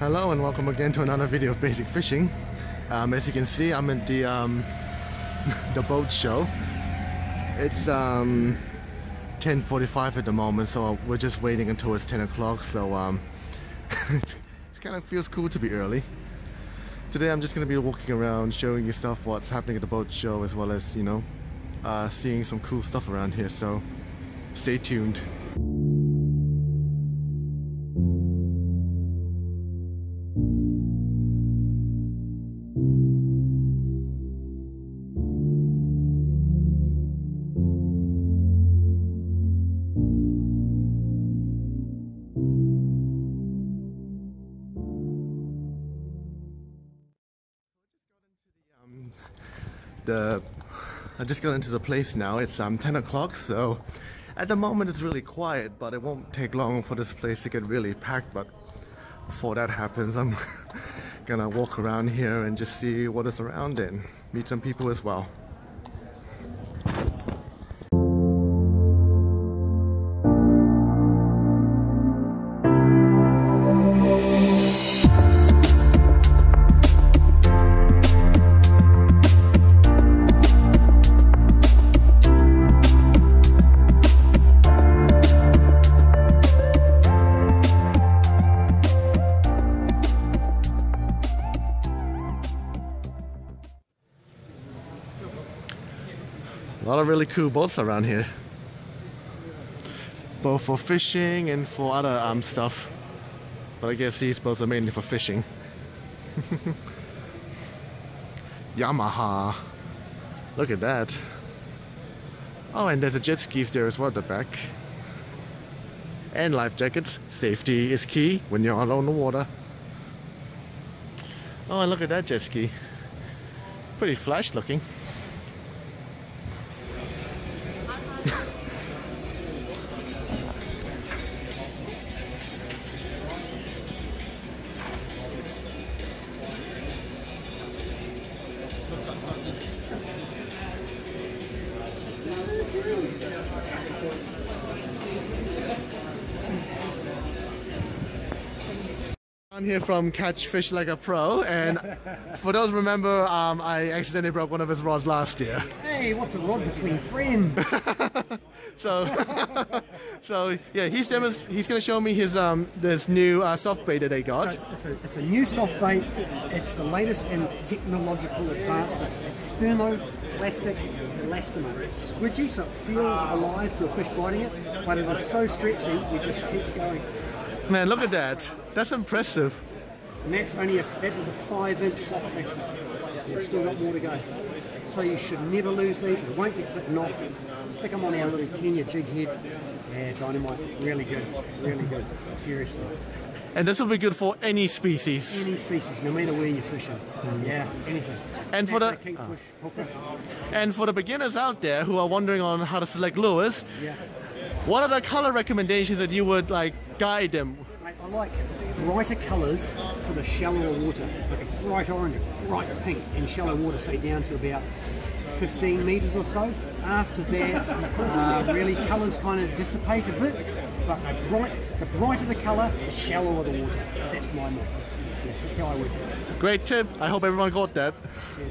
Hello and welcome again to another video of basic fishing. As you can see, I'm at the the boat show. It's 10:45 at the moment, so we're just waiting until it's 10 o'clock. So it kind of feels cool to be early. Today I'm just going to be walking around, showing you stuff, what's happening at the boat show, as well as, you know, seeing some cool stuff around here. So stay tuned. I just got into the place now. It's 10 o'clock, so at the moment it's really quiet, but it won't take long for this place to get really packed. But before that happens, I'm gonna walk around here and just see what is around and meet some people as well. A lot of really cool boats around here, both for fishing and for other stuff, but I guess these boats are mainly for fishing. Yamaha, look at that. Oh, and there's a jet skis there as well at the back, and life jackets. Safety is key when you're out on the water. Oh, and look at that jet ski, pretty flash looking. I'm here from Catch Fish Like a Pro, and for those who remember, I accidentally broke one of his rods last year. Hey, what's a rod between friends? so yeah, he's going to show me his this new soft bait that they got. So it's a new soft bait. It's the latest in technological advancement. It's thermoplastic elastomer. It's squidgy, so it feels alive to a fish biting it, but it is so stretchy you just keep going. Man, look at that. That's impressive. And that's only that is a 5-inch soft plastic. You've still got more to go. So you should never lose these. They won't get bitten off. Stick them on our little 10-year jig head. Yeah, dynamite. Really good. Really good. Seriously. And this will be good for any species. Any species, no matter where you're fishing. Yeah, anything. And for the and for the beginners out there who are wondering on how to select lures, yeah. What are the color recommendations that you would guide them? I like brighter colours for the shallower water, like a bright orange, bright pink in shallow water, say down to about 15 metres or so. After that, really colours kind of dissipate a bit, but the brighter the colour, the shallower the water. That's my motto. Yeah, that's how I work it. Great tip. I hope everyone got that. Yeah.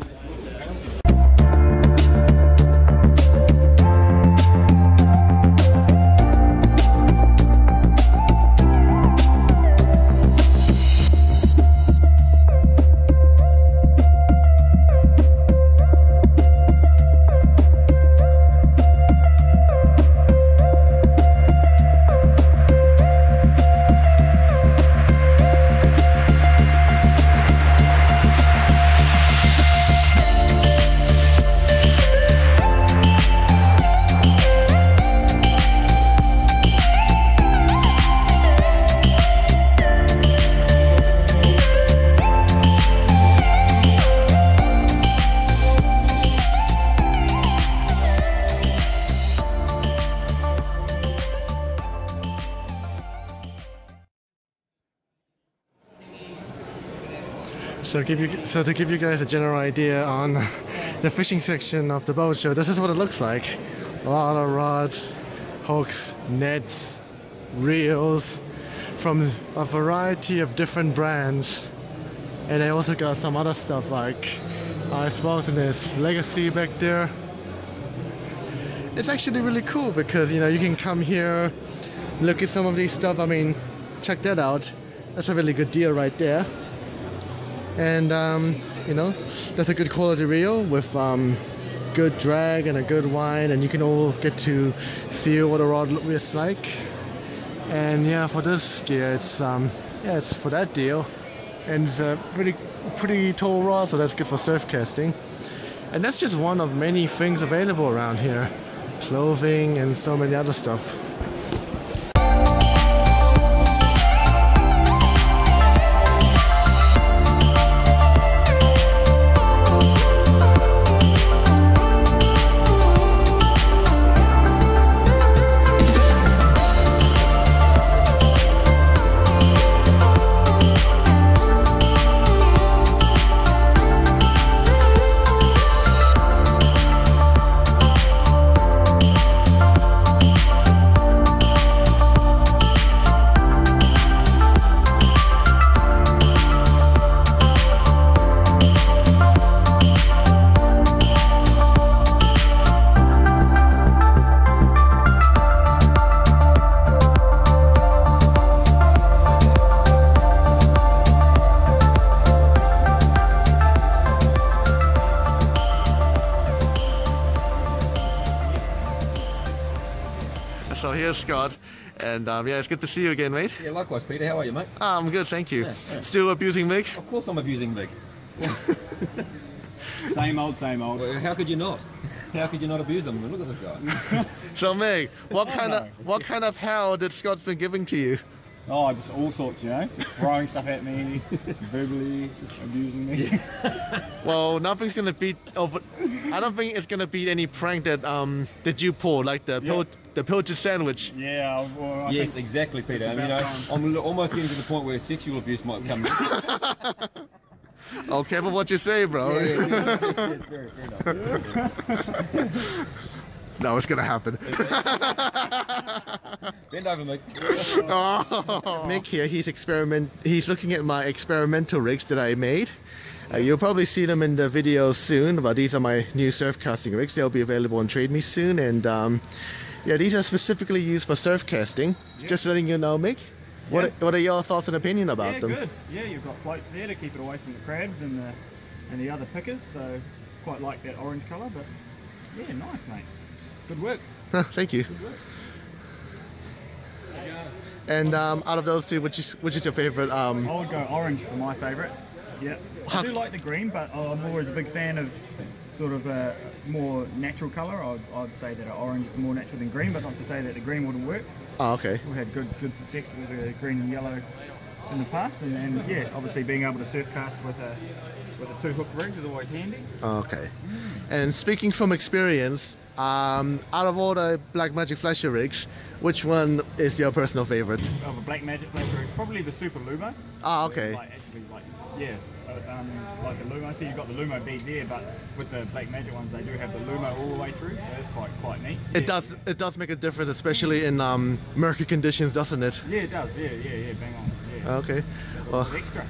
So to give you guys a general idea on the fishing section of the boat show, this is what it looks like. A lot of rods, hooks, nets, reels, from a variety of different brands. And they also got some other stuff like Icebox, and there's Legacy back there. It's actually really cool because, you know, you can come here, look at some of these stuff. I mean, check that out. That's a really good deal right there. And you know, that's a good quality reel with good drag and a good wind, and you can all get to feel what a rod is like. And yeah, for this gear, it's yeah, it's for that deal, and it's a pretty tall rod, so that's good for surf casting. And that's just one of many things available around here, clothing and so many other stuff. So here's Scott, and yeah, it's good to see you again, mate. Yeah, likewise, Peter. How are you, mate? I'm good, thank you. Yeah. Still abusing Mig? Of course I'm abusing Mig. Same old, same old. Well, how could you not? How could you not abuse him? Look at this guy. So Mig, what kind of hell did Scott been giving to you? Oh, just all sorts, you know, just throwing stuff at me, verbally abusing me. Well, nothing's gonna beat. I don't think it's gonna beat any prank that you pulled, like the pilchard sandwich. Yeah. Well, I Yes, think exactly, Peter. I it's mean, about I'm almost getting to the point where sexual abuse might come next. Oh, careful what you say, bro. Yes, very enough. No, it's gonna happen. Bend over, Mick. Oh. Mick here, he's looking at my experimental rigs that I made. You'll probably see them in the video soon, but these are my new surf casting rigs. They'll be available on Trade Me soon, and yeah, these are specifically used for surf casting. Yep. Just letting you know, Mick. What are your thoughts and opinion about them? good. Yeah, you've got floats there to keep it away from the crabs and the other pickers, so quite like that orange colour, but yeah, nice, mate. Good work. Thank you. Good work. And out of those two, which is your favorite? I would go orange for my favourite. Yeah, I do like the green, but I'm always a big fan of sort of a more natural colour. I'd say that orange is more natural than green, but not to say that the green wouldn't work. Oh, okay. We've had good success with the green and yellow in the past, and yeah, obviously being able to surf cast with a 2-hook rig is always handy. Okay. And speaking from experience, out of all the Blackmagic flasher rigs, which one is your personal favorite? Of a Blackmagic flasher rig, probably the Super Lumo. Ah, okay. Like a Lumo. So you've got the Lumo bead there, but with the Blackmagic ones, they do have the Lumo all the way through, so it's quite neat. It does make a difference, especially in murky conditions, doesn't it? Yeah, it does. Yeah, bang on. Yeah. Okay. Well. Extra.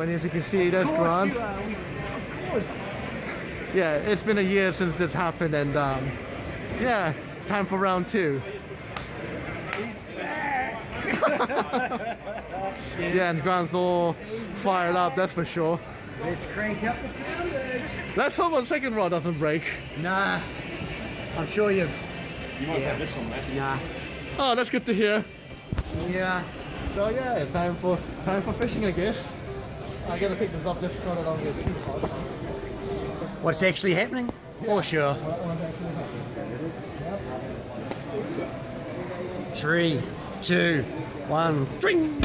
and as you can see, there's Grant. Of course. Yeah, it's been a year since this happened, and yeah, time for round 2. He's back. Yeah, and Grant's all fired up, that's for sure. Let's crank up the poundage. Let's hope our second rod doesn't break. Nah, I'm sure you've. You might have this one, Matt. Nah. Oh, that's good to hear. Yeah. So yeah, time for fishing, I guess. I gotta take this up just so that I don't get too hot. What's actually happening? For sure. 3, 2, 1, drink.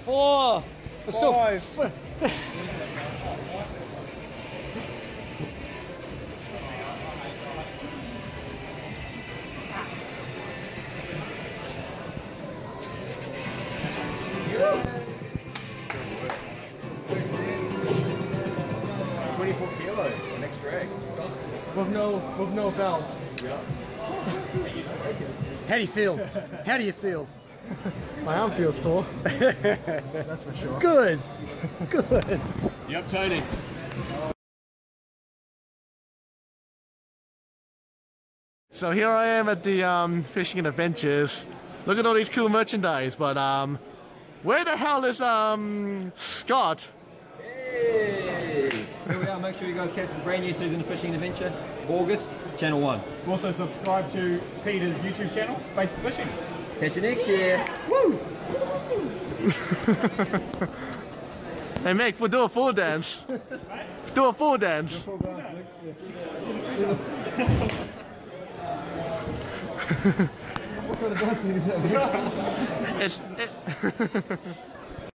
Four. Five. Next drag. With no belt. How do you feel? How do you feel? My arm feels sore. That's for sure. Good. Good. Yep, Tony. So here I am at the Fishing and Adventures. Look at all these cool merchandise, but where the hell is Scott? Hey! Here we are. Make sure you guys catch the brand new season of Fishing and Adventure, August, Channel 1. Also subscribe to Peter's YouTube channel, Basic Fishing. Catch you next year. Woo! Hey Mick, we'll do a full dance. Do a full dance. It's